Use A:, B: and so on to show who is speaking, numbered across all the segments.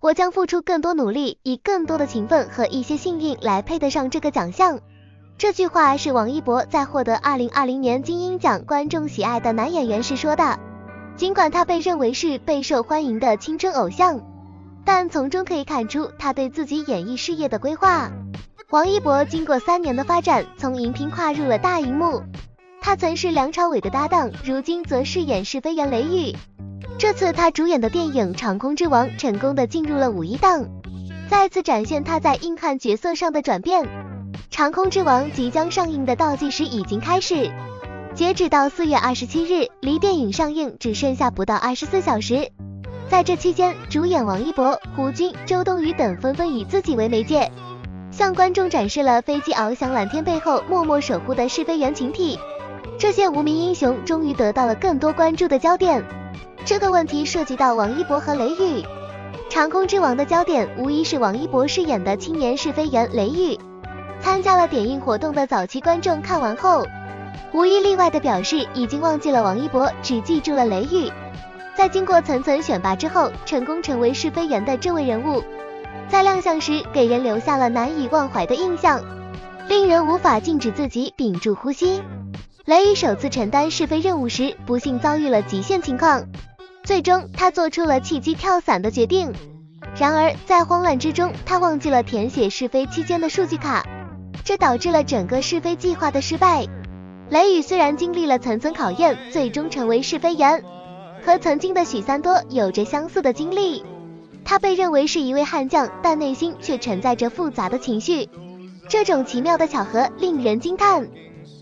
A: 我将付出更多努力，以更多的勤奋和一些幸运来配得上这个奖项。这句话是王一博在获得2020年金鹰奖观众喜爱的男演员时说的。尽管他被认为是备受欢迎的青春偶像，但从中可以看出他对自己演艺事业的规划。王一博经过3年的发展，从荧屏跨入了大荧幕。他曾是梁朝伟的搭档，如今则饰演是非员雷雨。这次他主演的电影《长空之王》成功的进入了5亿档，再次展现他在硬汉角色上的转变。长空之王即将上映的倒计时已经开始，截止到4月27日，离电影上映只剩下不到24小时。在这期间，主演王一博、胡军、周冬雨等纷纷以自己为媒介，向观众展示了飞机翱翔蓝天背后默默守护的试飞员群体。这些无名英雄终于得到了更多关注的焦点。这个问题涉及到王一博和雷雨。长空之王的焦点无疑是王一博饰演的青年试飞员雷雨。参加了点映活动的早期观众看完后，无一例外的表示已经忘记了王一博，只记住了雷雨。在经过层层选拔之后，成功成为试飞员的这位人物，在亮相时给人留下了难以忘怀的印象，令人无法禁止自己屏住呼吸。雷雨首次承担试飞任务时，不幸遭遇了极限情况，最终他做出了弃机跳伞的决定。然而在慌乱之中，他忘记了填写试飞期间的数据卡，这导致了整个试飞计划的失败。雷雨虽然经历了层层考验，最终成为试飞员，和曾经的许三多有着相似的经历。他被认为是一位悍将，但内心却承载着复杂的情绪。这种奇妙的巧合令人惊叹。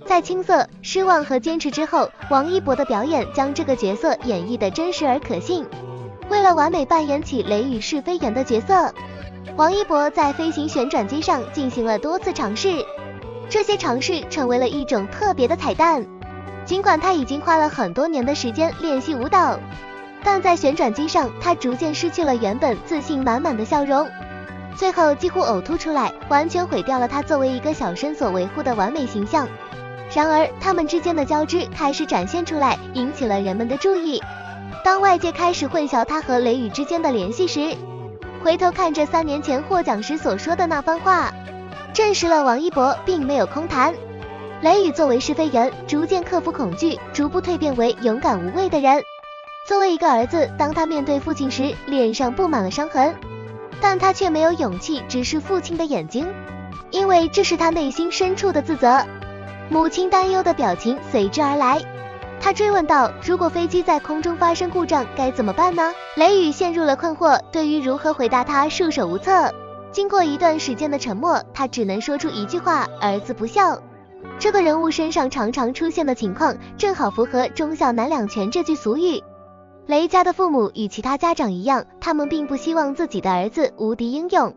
A: 在青涩、失望和坚持之后，王一博的表演将这个角色演绎得真实而可信。为了完美扮演起雷雨试飞员的角色，王一博在飞行旋转机上进行了多次尝试，这些尝试成为了一种特别的彩蛋。尽管他已经花了很多年的时间练习舞蹈，但在旋转机上他逐渐失去了原本自信满满的笑容，最后几乎呕吐出来，完全毁掉了他作为一个小生所维护的完美形象。然而他们之间的交织开始展现出来，引起了人们的注意。当外界开始混淆他和雷雨之间的联系时，回头看着3年前获奖时所说的那番话，证实了王一博并没有空谈。雷雨作为试飞员，逐渐克服恐惧，逐步蜕变为勇敢无畏的人。作为一个儿子，当他面对父亲时，脸上布满了伤痕，但他却没有勇气直视父亲的眼睛，因为这是他内心深处的自责。母亲担忧的表情随之而来，他追问道，如果飞机在空中发生故障该怎么办呢？雷雨陷入了困惑，对于如何回答他束手无策。经过一段时间的沉默，他只能说出一句话，儿子不孝。这个人物身上常常出现的情况，正好符合忠孝难两全这句俗语。雷家的父母与其他家长一样，他们并不希望自己的儿子无敌英勇，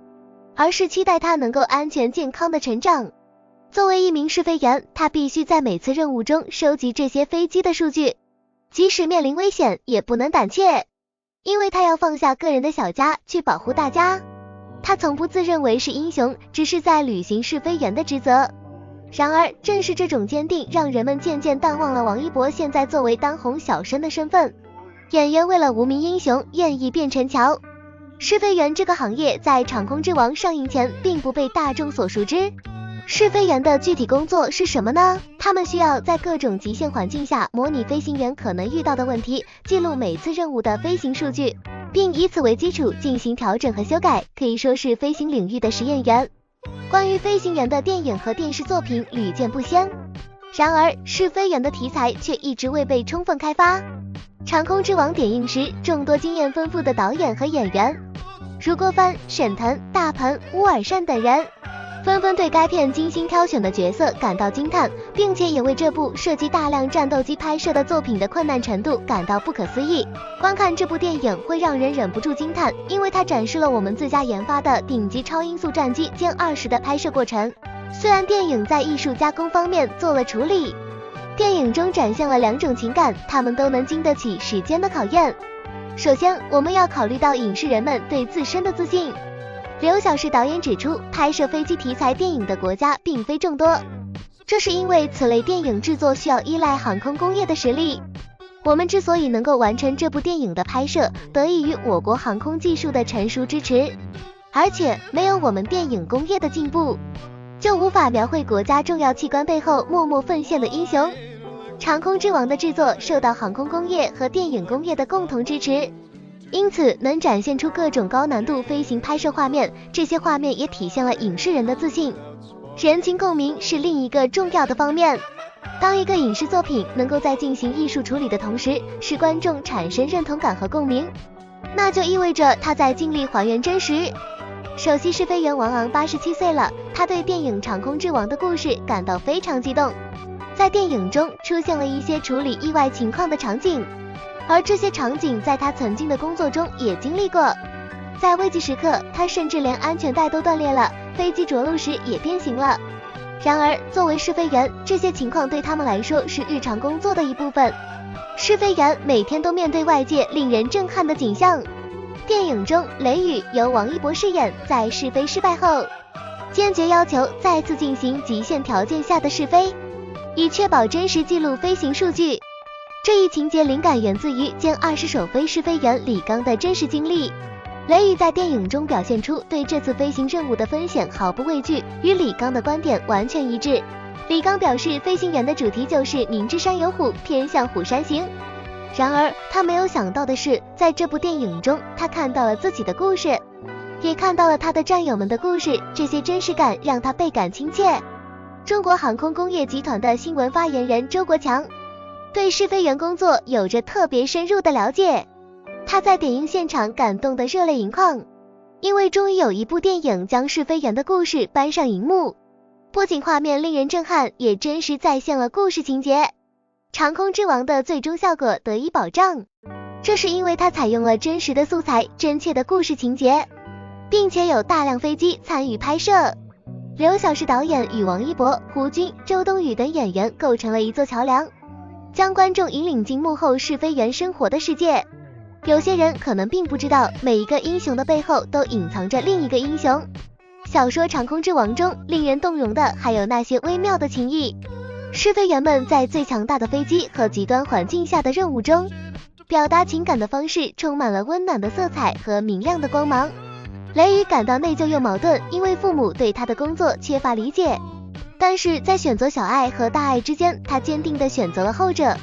A: 而是期待他能够安全健康的成长。作为一名试飞员，他必须在每次任务中收集这些飞机的数据，即使面临危险也不能胆怯，因为他要放下个人的小家去保护大家。他从不自认为是英雄，只是在履行试飞员的职责。然而正是这种坚定，让人们渐渐淡忘了王一博现在作为当红小生的身份。演员为了无名英雄愿意变成桥。试飞员这个行业在长空之王上映前并不被大众所熟知。试飞员的具体工作是什么呢？他们需要在各种极限环境下模拟飞行员可能遇到的问题，记录每次任务的飞行数据，并以此为基础进行调整和修改，可以说是飞行领域的实验员。关于飞行员的电影和电视作品屡见不鲜，然而试飞员的题材却一直未被充分开发。长空之王点映时，众多经验丰富的导演和演员，如郭帆、沈腾、大鹏、乌尔善等人，纷纷对该片精心挑选的角色感到惊叹，并且也为这部涉及大量战斗机拍摄的作品的困难程度感到不可思议。观看这部电影会让人忍不住惊叹，因为它展示了我们自家研发的顶级超音速战机歼20的拍摄过程。虽然电影在艺术加工方面做了处理，电影中展现了2种情感，它们都能经得起时间的考验。首先，我们要考虑到影视人们对自身的自信。刘晓世导演指出，拍摄飞机题材电影的国家并非众多，这是因为此类电影制作需要依赖航空工业的实力。我们之所以能够完成这部电影的拍摄，得益于我国航空技术的成熟支持，而且没有我们电影工业的进步，就无法描绘国家重要器官背后默默奉献的英雄。长空之王的制作受到航空工业和电影工业的共同支持，因此能展现出各种高难度飞行拍摄画面，这些画面也体现了影视人的自信。人情共鸣是另一个重要的方面。当一个影视作品能够在进行艺术处理的同时，使观众产生认同感和共鸣，那就意味着他在尽力还原真实。首席试飞员王昂87岁了，他对电影《长空之王》的故事感到非常激动。在电影中出现了一些处理意外情况的场景，而这些场景在他曾经的工作中也经历过。在危急时刻，他甚至连安全带都断裂了，飞机着陆时也变形了。然而，作为试飞员，这些情况对他们来说是日常工作的一部分。试飞员每天都面对外界令人震撼的景象。电影中，雷雨由王一博饰演，在试飞失败后，坚决要求再次进行极限条件下的试飞，以确保真实记录飞行数据。这一情节灵感源自于歼20首飞试飞员李刚的真实经历。雷雨在电影中表现出对这次飞行任务的风险毫不畏惧，与李刚的观点完全一致。李刚表示，飞行员的主题就是明知山有虎，偏向虎山行。然而，他没有想到的是，在这部电影中，他看到了自己的故事，也看到了他的战友们的故事，这些真实感让他倍感亲切。中国航空工业集团的新闻发言人周国强对试飞员工作有着特别深入的了解，他在点映现场感动得热泪盈眶，因为终于有一部电影将试飞员的故事搬上荧幕，不仅画面令人震撼，也真实再现了故事情节。长空之王的最终效果得以保障，这是因为它采用了真实的素材，真切的故事情节，并且有大量飞机参与拍摄。刘晓世导演与王一博、胡军、周冬雨等演员构成了一座桥梁，将观众引领进幕后试飞员生活的世界。有些人可能并不知道，每一个英雄的背后都隐藏着另一个英雄。小说《长空之王》中令人动容的还有那些微妙的情谊。试飞员们在最强大的飞机和极端环境下的任务中，表达情感的方式充满了温暖的色彩和明亮的光芒。雷雨感到内疚又矛盾，因为父母对他的工作缺乏理解，但是在选择小爱和大爱之间，他坚定地选择了后者。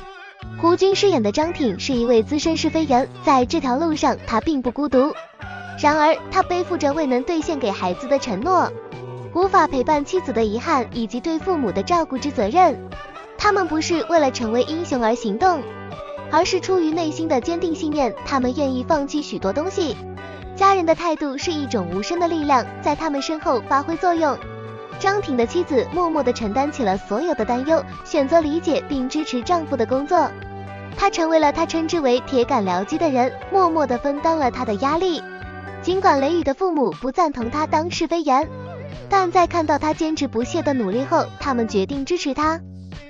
A: 胡军饰演的张挺是一位资深试飞员，在这条路上他并不孤独，然而他背负着未能兑现给孩子的承诺，无法陪伴妻子的遗憾，以及对父母的照顾之责任。他们不是为了成为英雄而行动，而是出于内心的坚定信念，他们愿意放弃许多东西。家人的态度是一种无声的力量，在他们身后发挥作用。张挺的妻子默默地承担起了所有的担忧，选择理解并支持丈夫的工作。她成为了他称之为铁杆僚机的人，默默地分担了他的压力。尽管雷雨的父母不赞同他当试飞员，但在看到他坚持不懈的努力后，他们决定支持他。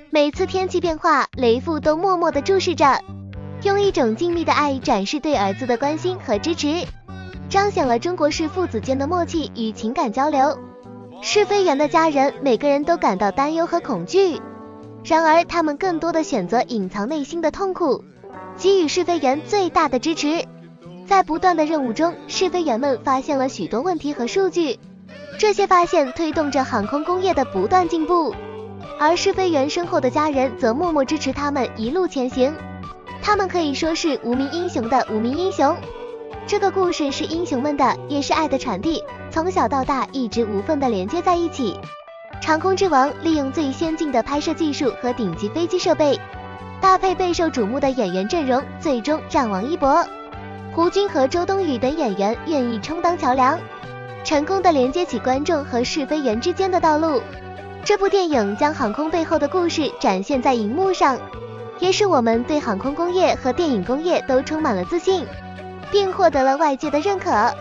A: 每次天气变化，雷父都默默地注视着，用一种静谧的爱展示对儿子的关心和支持，彰显了中国式父子间的默契与情感交流。试飞员的家人每个人都感到担忧和恐惧，然而他们更多的选择隐藏内心的痛苦，给予试飞员最大的支持。在不断的任务中，试飞员们发现了许多问题和数据，这些发现推动着航空工业的不断进步，而试飞员身后的家人则默默支持他们一路前行。他们可以说是无名英雄的无名英雄。这个故事是英雄们的，也是爱的传递，从小到大一直无缝的连接在一起。长空之王利用最先进的拍摄技术和顶级飞机设备，搭配备受瞩目的演员阵容，最终让王一博、胡军和周冬雨等演员愿意充当桥梁，成功的连接起观众和试飞员之间的道路。这部电影将航空背后的故事展现在荧幕上，也使我们对航空工业和电影工业都充满了自信，并获得了外界的认可。